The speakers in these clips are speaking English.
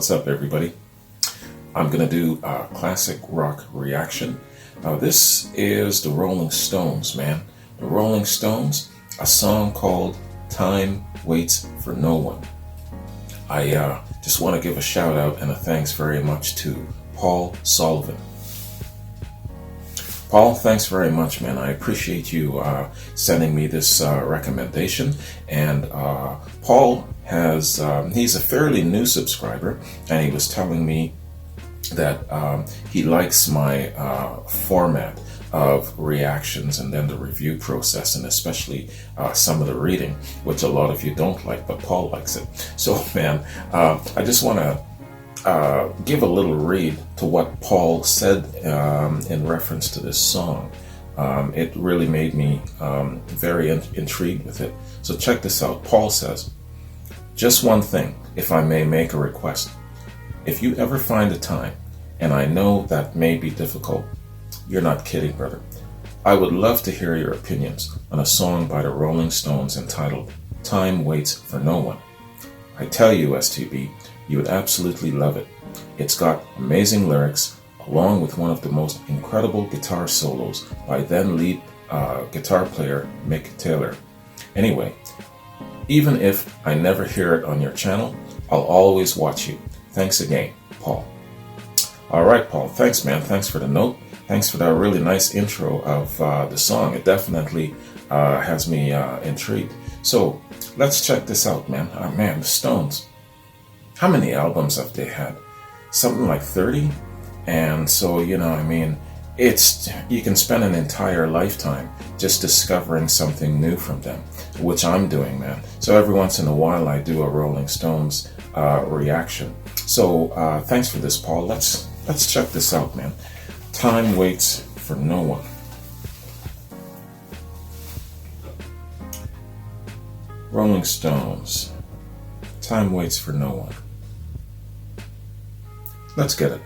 what's up, everybody? I'm going to do a classic rock reaction. This is the Rolling Stones, man. The Rolling Stones, a song called Time Waits for No One. I just want to give a shout out and a thanks very much to Paul Sullivan. Paul, thanks very much, man. I appreciate you sending me this recommendation. And Paul he's a fairly new subscriber, and he was telling me that he likes my format of reactions and then the review process, and especially some of the reading, which a lot of you don't like, but Paul likes it. So, man, I just want to give a little read to what Paul said in reference to this song. It really made me very intrigued with it. So check this out. Paul says, "Just one thing, if I may make a request. If you ever find the time, and I know that may be difficult, you're not kidding, brother, I would love to hear your opinions on a song by the Rolling Stones entitled Time Waits for No One. I tell you, STB, you would absolutely love it. It's got amazing lyrics, along with one of the most incredible guitar solos by then lead guitar player Mick Taylor. Anyway, even if I never hear it on your channel, I'll always watch you. Thanks again, Paul." All right, Paul, thanks, man. Thanks for the note. Thanks for that really nice intro of the song. It definitely has me intrigued. So let's check this out, man. Man, the Stones. How many albums have they had? Something like 30? And so, you can spend an entire lifetime just discovering something new from them, which I'm doing, man. So every once in a while I do a Rolling Stones reaction. So thanks for this, Paul. Let's check this out, man. Time Waits for No One. Rolling Stones. Time Waits for No One. Let's get it.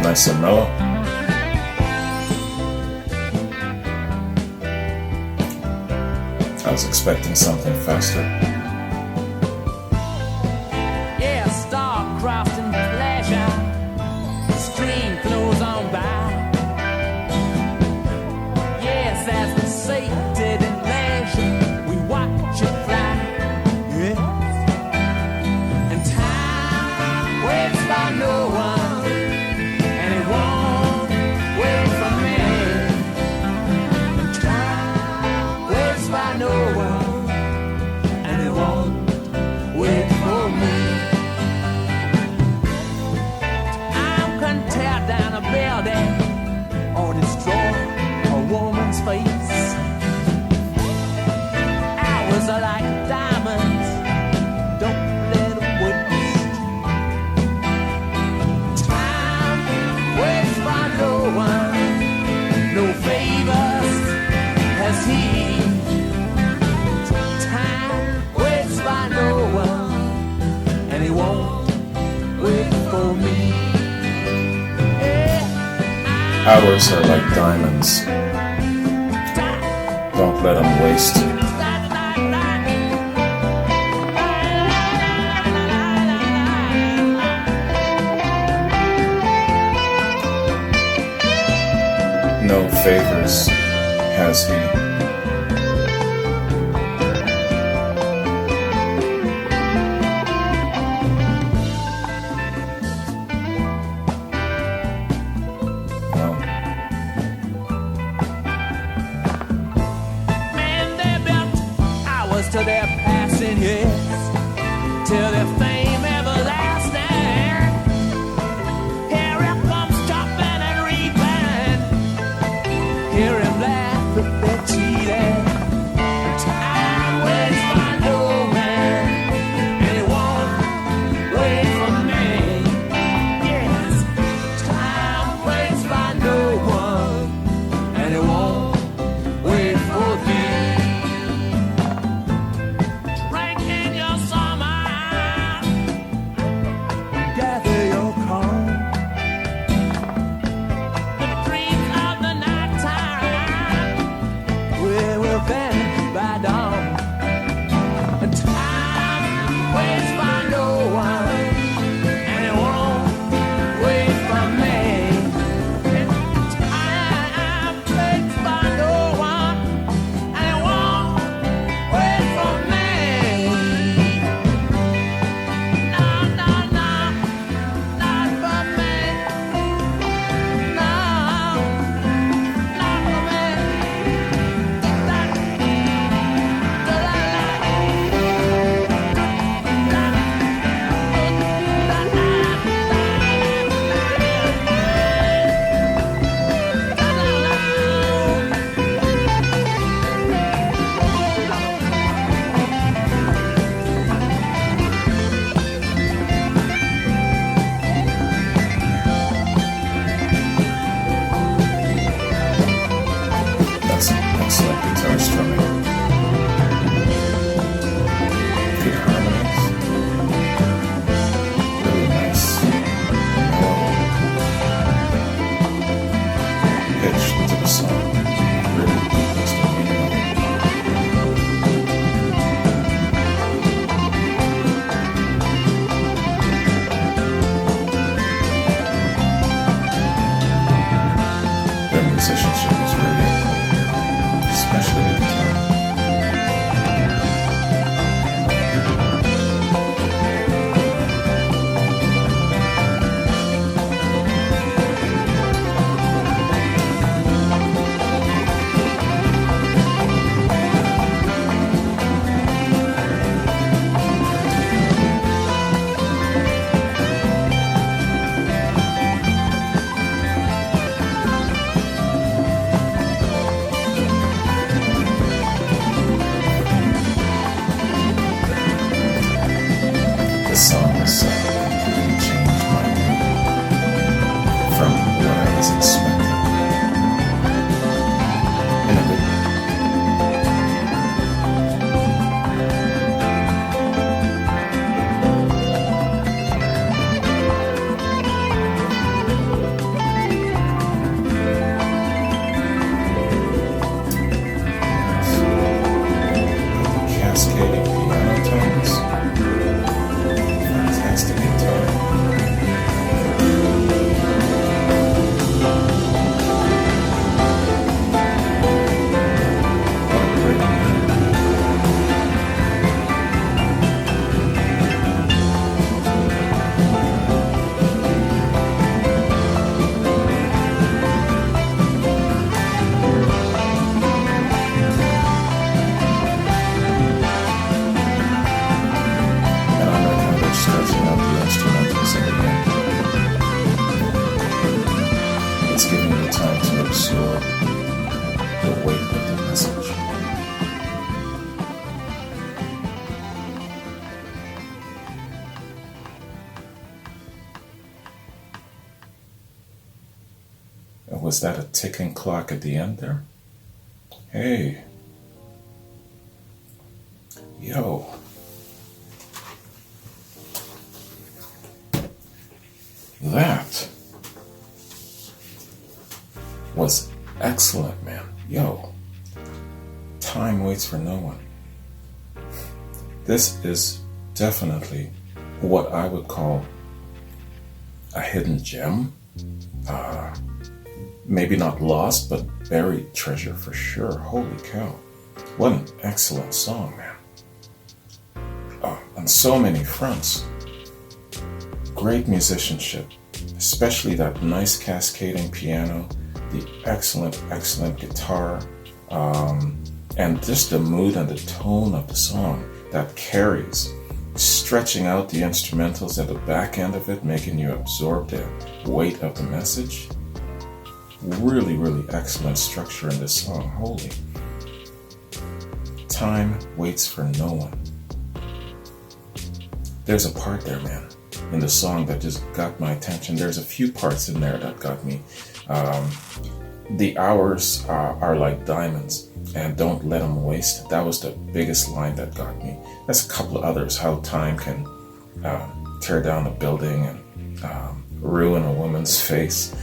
Nice and mellow. I was expecting something faster. Yeah, star-crossed and pleasure, the stream flows on by. Yes, as the sated in leisure, we watch it fly. Yes, and time waits by no one, and it won't wait for me. And time waits by no one, and it won't wait for me. I'm content down a building or destroy a woman's face. Hours are like diamonds, don't let them waste. Time waits by no one, no favors has he. Time waits by no one, and he won't wait for me. Hours are like diamonds. Don't let them waste. No favors has he. To their passing years, till their fame everlasting. Here it comes chopping and reaping. Hear him laugh if they're cheating. Time waits by no man, and it won't wait for me. Yes, time as expected. In a good way. Cascading piano tones. Fantastic guitar. Stretching out the instrumentals in the end. It's giving you time to absorb the weight of the message. Was that a ticking clock at the end there? Hey. Yo. That was excellent, man. Yo, time waits for no one. This is definitely what I would call a hidden gem. Maybe not lost, but buried treasure for sure. Holy cow. What an excellent song, man. On so many fronts. Great musicianship, especially that nice cascading piano, the excellent guitar, and just the mood and the tone of the song that carries, stretching out the instrumentals at the back end of it, making you absorb the weight of the message. Really, really excellent structure in this song. Holy. Time waits for no one. There's a part there, man, in the song that just got my attention. There's a few parts in there that got me. The hours are like diamonds, and don't let them waste. That was the biggest line that got me. There's a couple of others, how time can tear down a building and ruin a woman's face.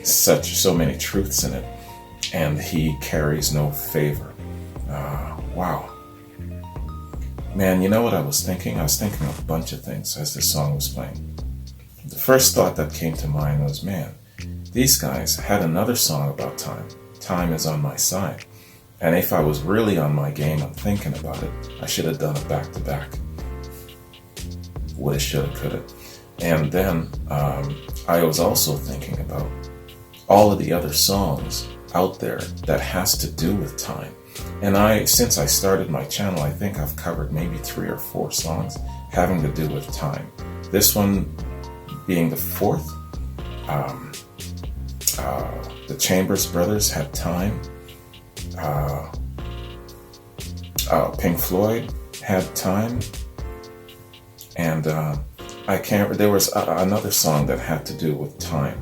So many truths in it, and he carries no favor. Wow. Man, you know what I was thinking? I was thinking of a bunch of things as this song was playing. The first thought that came to mind was, man, these guys had another song about time. Time is on my side. And if I was really on my game and thinking about it, I should have done it back to back. Woulda, shoulda, coulda. And then I was also thinking about all of the other songs out there that has to do with time. And since I started my channel, I think I've covered maybe 3 or 4 songs having to do with time. This one being the 4th. The Chambers Brothers had Time. Pink Floyd had Time. And there was another song that had to do with time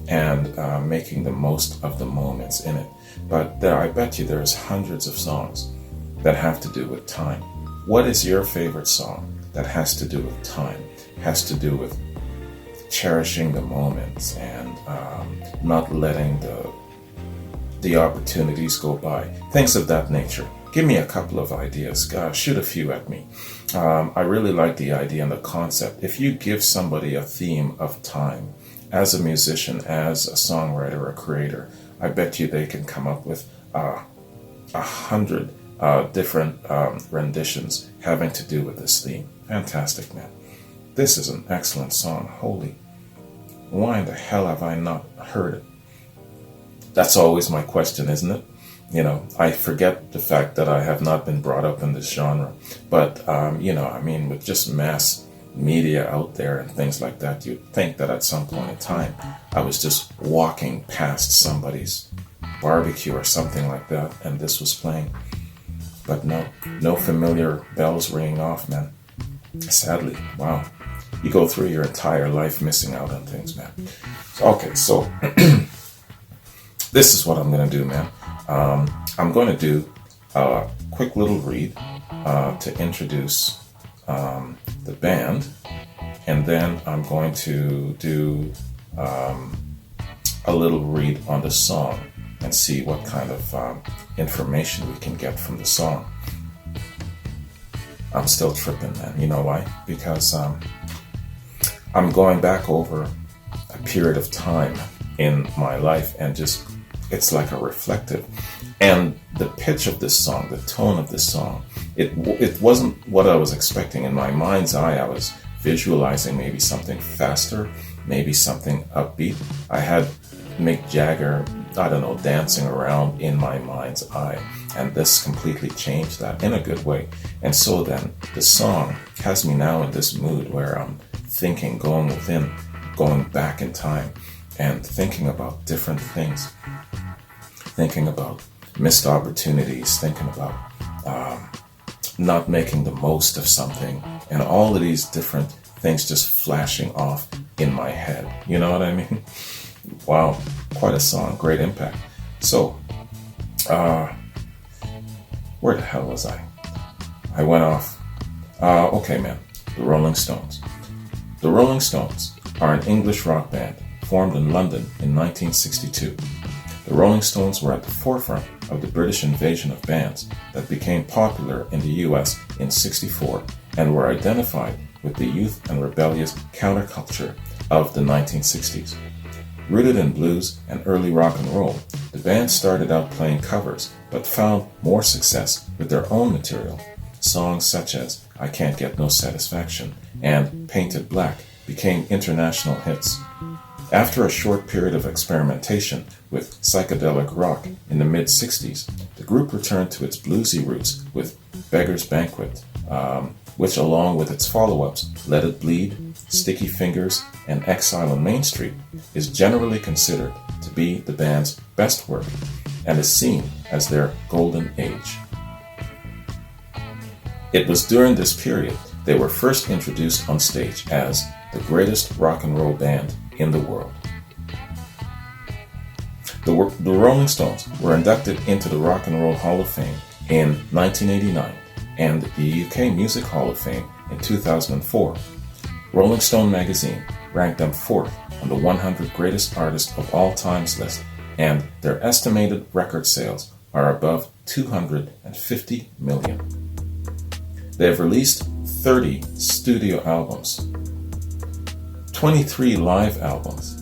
and making the most of the moments in it. But I bet you there's hundreds of songs that have to do with time. What is your favorite song that has to do with time? Has to do with cherishing the moments and not letting the opportunities go by. Things of that nature. Give me a couple of ideas. Shoot a few at me. I really like the idea and the concept. If you give somebody a theme of time, as a musician, as a songwriter, a creator, I bet you they can come up with 100 different renditions having to do with this theme. Fantastic, man. This is an excellent song. Holy. Why in the hell have I not heard it? That's always my question, isn't it? You know, I forget the fact that I have not been brought up in this genre. But, with just mass media out there and things like that, you'd think that at some point in time, I was just walking past somebody's barbecue or something like that, and this was playing. But no familiar bells ringing off, man. Sadly, wow. you go through your entire life missing out on things, man. Okay, so this is what I'm going to do, man. I'm going to do a quick little read to introduce the band, and then I'm going to do a little read on the song and see what kind of information we can get from the song. I'm still tripping, man. You know why? Because I'm going back over a period of time in my life, and just, it's like a reflective. And the pitch of this song, the tone of this song, it wasn't what I was expecting. In my mind's eye, I was visualizing maybe something faster, maybe something upbeat. I had Mick Jagger, I don't know, dancing around in my mind's eye. And this completely changed that in a good way. And so then the song has me now in this mood where I'm thinking, going within, going back in time, and thinking about different things. Thinking about missed opportunities, thinking about not making the most of something, and all of these different things just flashing off in my head. You know what I mean? Wow, quite a song, great impact. So, where the hell was I? I went off. Okay, man, the Rolling Stones. The Rolling Stones are an English rock band formed in London in 1962. The Rolling Stones were at the forefront of the British invasion of bands that became popular in the US in '64 and were identified with the youth and rebellious counterculture of the 1960s. Rooted in blues and early rock and roll, the band started out playing covers but found more success with their own material. Songs such as I Can't Get No Satisfaction and Painted Black became international hits. After a short period of experimentation with psychedelic rock in the mid-60s, the group returned to its bluesy roots with Beggar's Banquet, which along with its follow-ups, Let It Bleed, Sticky Fingers, and Exile on Main Street, is generally considered to be the band's best work and is seen as their golden age. It was during this period they were first introduced on stage as the greatest rock and roll band in the world. The Rolling Stones were inducted into the Rock and Roll Hall of Fame in 1989 and the UK Music Hall of Fame in 2004. Rolling Stone magazine ranked them 4th on the 100 greatest artists of all times list, and their estimated record sales are above 250 million. They have released 30 studio albums, 23 live albums,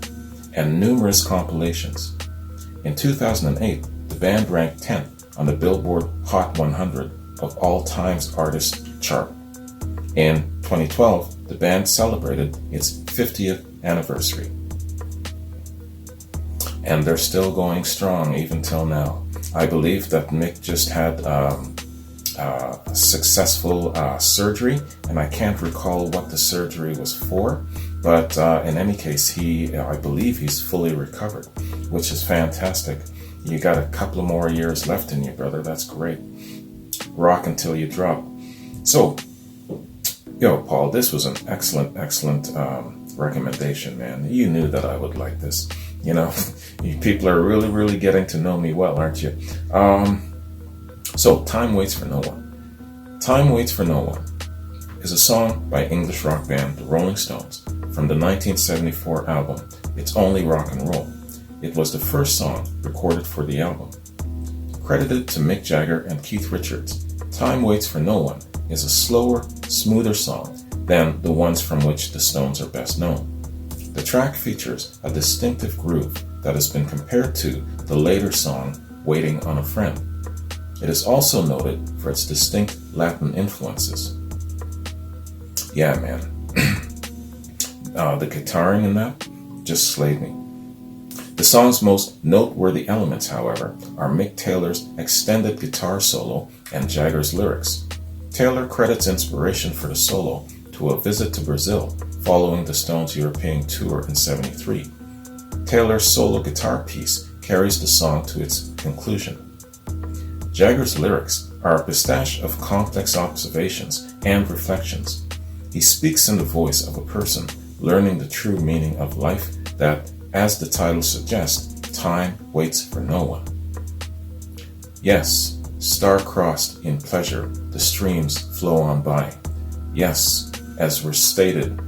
and numerous compilations. In 2008, the band ranked 10th on the Billboard Hot 100 of All Times Artists chart. In 2012, the band celebrated its 50th anniversary. And they're still going strong even till now. I believe that Mick just had a successful surgery, and I can't recall what the surgery was for, but in any case, I believe he's fully recovered, which is fantastic. You got a couple of more years left in you, brother. That's great. Rock until you drop. So, Paul, this was an excellent recommendation, man. You knew that I would like this. You know, you people are really getting to know me well, aren't you? So, Time Waits for No One. Time Waits for No One is a song by English rock band The Rolling Stones from the 1974 album It's Only Rock and Roll. It was the first song recorded for the album. Credited to Mick Jagger and Keith Richards, Time Waits for No One is a slower, smoother song than the ones from which the Stones are best known. The track features a distinctive groove that has been compared to the later song Waiting on a Friend. It is also noted for its distinct Latin influences. Yeah, man. The guitaring in that just slayed me. The song's most noteworthy elements, however, are Mick Taylor's extended guitar solo and Jagger's lyrics. Taylor credits inspiration for the solo to a visit to Brazil following the Stones' European tour in '73. Taylor's solo guitar piece carries the song to its conclusion. Jagger's lyrics are a pistache of complex observations and reflections. He speaks in the voice of a person learning the true meaning of life that, as the title suggests, time waits for no one. Yes, star-crossed in pleasure, the streams flow on by. Yes, as we're sated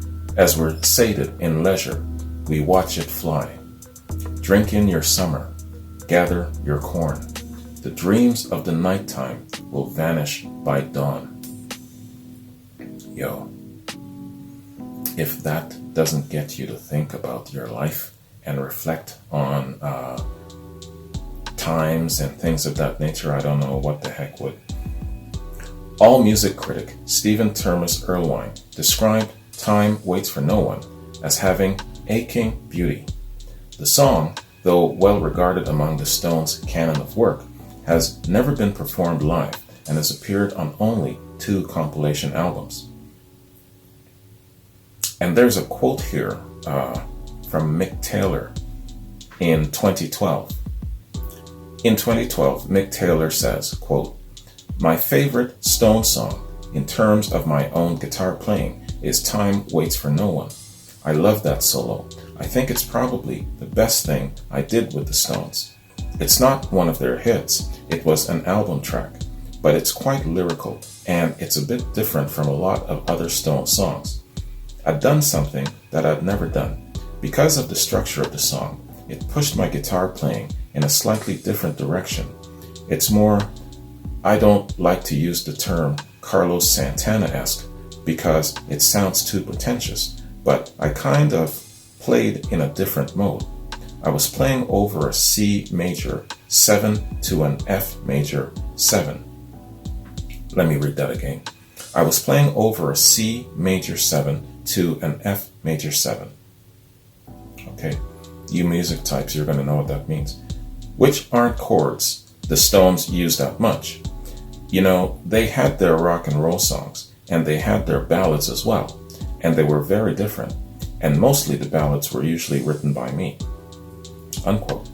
in leisure, we watch it fly. Drink in your summer, gather your corn. The dreams of the nighttime will vanish by dawn. Yo, if that doesn't get you to think about your life and reflect on times and things of that nature, I don't know what the heck would. All music critic Stephen Thomas Erlewine described Time Waits for No One as having aching beauty. The song, though well regarded among the Stones' canon of work, has never been performed live and has appeared on only 2 compilation albums. And there's a quote here from Mick Taylor in 2012. In 2012, Mick Taylor says, quote, "My favorite Stone song in terms of my own guitar playing is Time Waits for No One. I love that solo. I think it's probably the best thing I did with the Stones. It's not one of their hits, it was an album track, but it's quite lyrical and it's a bit different from a lot of other Stone songs. I'd done something that I'd never done. Because of the structure of the song, it pushed my guitar playing in a slightly different direction. It's more, I don't like to use the term Carlos Santana-esque because it sounds too pretentious, but I kind of played in a different mode. I was playing over a C major 7 to an F major 7. Let me read that again. I was playing over a C major 7 to an F major 7. Okay, you music types, you're going to know what that means. Which aren't chords the Stones use that much. You know, they had their rock and roll songs, and they had their ballads as well, and they were very different, and mostly the ballads were usually written by me." Unquote.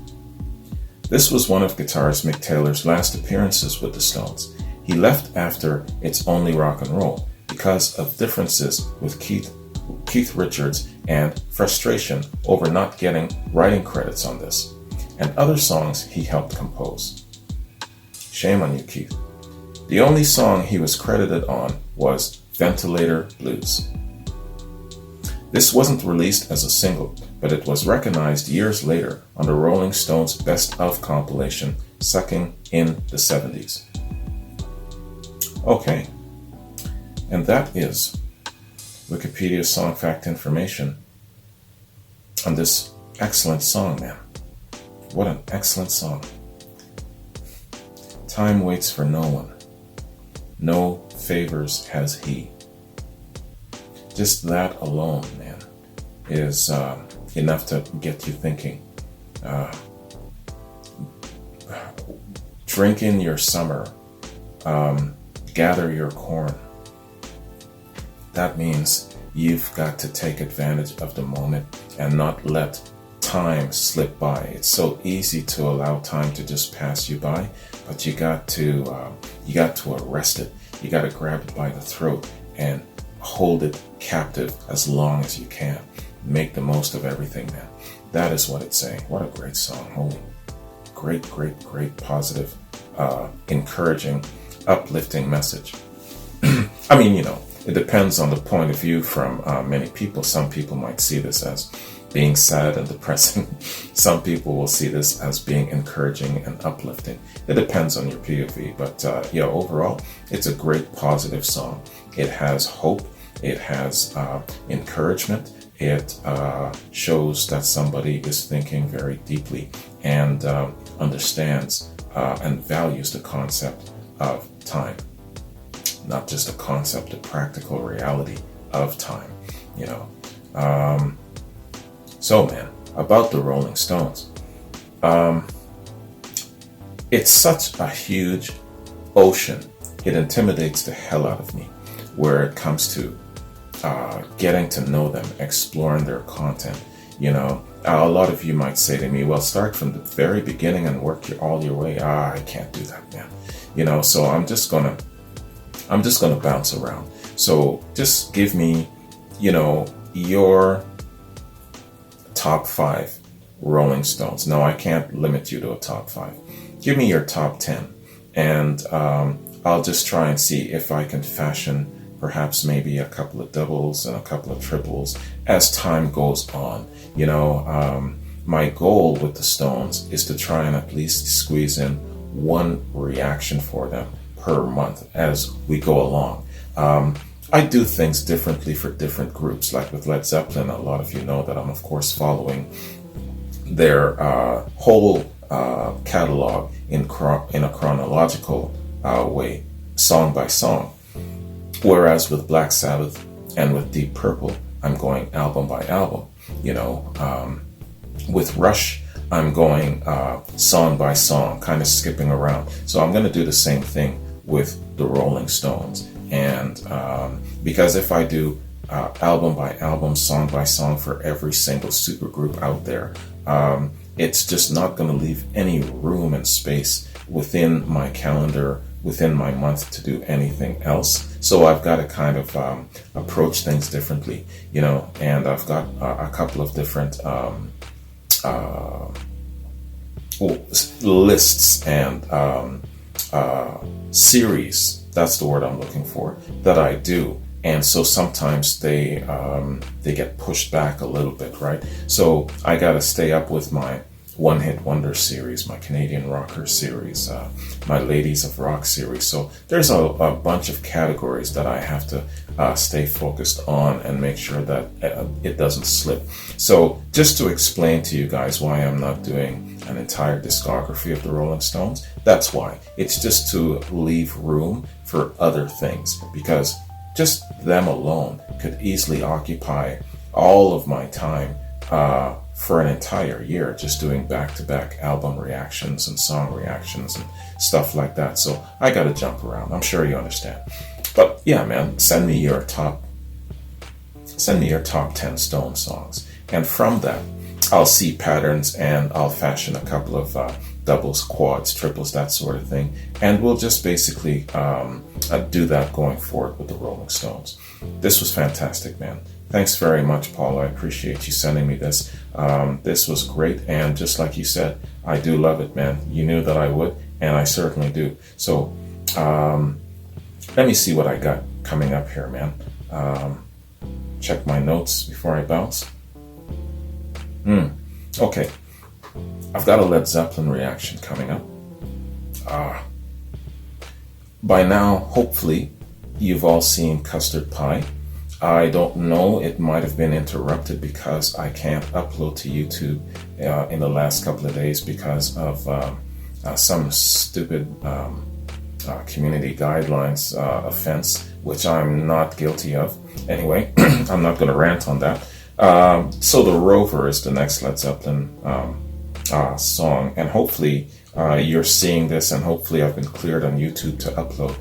This was one of guitarist Mick Taylor's last appearances with the Stones. He left after It's Only Rock and Roll because of differences with Keith Richards and frustration over not getting writing credits on this, and other songs he helped compose. Shame on you, Keith. The only song he was credited on was Ventilator Blues. This wasn't released as a single, but it was recognized years later on the Rolling Stones' Best Of compilation, Sucking in the 70s. Okay, and that is Wikipedia song fact information on this excellent song, man. What an excellent song. Time waits for no one. No favors has he. Just that alone, man, is enough to get you thinking. Drink in your summer. Gather your corn. That means you've got to take advantage of the moment and not let time slip by. It's so easy to allow time to just pass you by, but you got to arrest it. You got to grab it by the throat and hold it captive as long as you can. Make the most of everything, man. That is what it's saying. What a great song. Holy great, positive, encouraging, uplifting message. I mean, you know, it depends on the point of view from many people. Some people might see this as being sad and depressing. Some people will see this as being encouraging and uplifting. It depends on your POV, but overall, it's a great positive song. It has hope. It has encouragement. It shows that somebody is thinking very deeply and understands and values the concept of time. Not just a concept, a practical reality of time, you know. So, man, about the Rolling Stones. It's such a huge ocean. It intimidates the hell out of me where it comes to getting to know them, exploring their content. You know, a lot of you might say to me, well, start from the very beginning and work all your way. I can't do that, man. You know, so I'm just gonna bounce around. So just give me, your top 5 Rolling Stones. No, I can't limit you to a top 5. Give me your top 10, and I'll just try and see if I can fashion perhaps maybe a couple of doubles and a couple of triples as time goes on. My goal with the Stones is to try and at least squeeze in one reaction for them per month as we go along. I do things differently for different groups. Like with Led Zeppelin, a lot of you know that I'm of course following their whole catalog in a chronological way, song by song. Whereas with Black Sabbath and with Deep Purple, I'm going album by album. With Rush, I'm going song by song, kind of skipping around. So I'm going to do the same thing with the Rolling Stones. And because if I do album by album, song by song for every single supergroup out there, it's just not going to leave any room and space within my calendar, within my month to do anything else. So I've got to kind of approach things differently, and I've got a couple of different lists and series, that's the word I'm looking for, that I do. And so sometimes they get pushed back a little bit, right? So I got to stay up with my One Hit Wonder series, my Canadian Rocker series, my Ladies of Rock series. So there's a bunch of categories that I have to stay focused on and make sure that it doesn't slip. So just to explain to you guys why I'm not doing an entire discography of the Rolling Stones, that's why. It's just to leave room for other things, because just them alone could easily occupy all of my time for an entire year, just doing back-to-back album reactions and song reactions and stuff like that. So I got to jump around. I'm sure you understand. But yeah, man, send me your top 10 Stone songs, and from that I'll see patterns and I'll fashion a couple of doubles, quads, triples, that sort of thing, and we'll just basically do that going forward with the Rolling Stones. This was fantastic, man. Thanks very much, Paul. I appreciate you sending me this. This was great, and just like you said, I do love it, man. You knew that I would, and I certainly do. So let me see what I got coming up here, man. Check my notes before I bounce. Okay. I've got a Led Zeppelin reaction coming up. By now, hopefully, you've all seen Custard Pie. I don't know, it might have been interrupted because I can't upload to YouTube in the last couple of days because of some stupid community guidelines offense, which I'm not guilty of. Anyway, I'm not going to rant on that. So The Rover is the next Led Zeppelin song, and hopefully you're seeing this, and hopefully I've been cleared on YouTube to upload.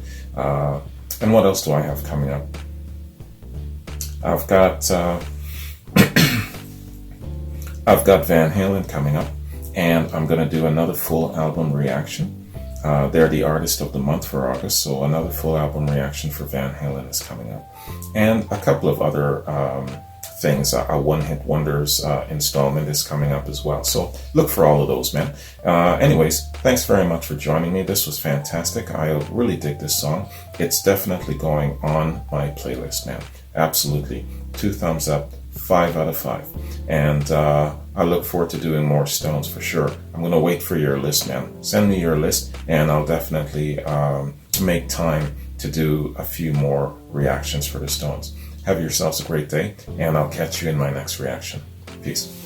And what else do I have coming up? I've got Van Halen coming up, and I'm going to do another full album reaction. They're the artist of the month for August, so another full album reaction for Van Halen is coming up, and a couple of other things. A One Hit Wonders installment is coming up as well, so look for all of those, man. Anyways, thanks very much for joining me. This was fantastic. I really dig this song. It's definitely going on my playlist, man. Absolutely. 2 thumbs up, 5 out of 5. And I look forward to doing more Stones for sure. I'm going to wait for your list, man. Send me your list, and I'll definitely make time to do a few more reactions for the Stones. Have yourselves a great day, and I'll catch you in my next reaction. Peace.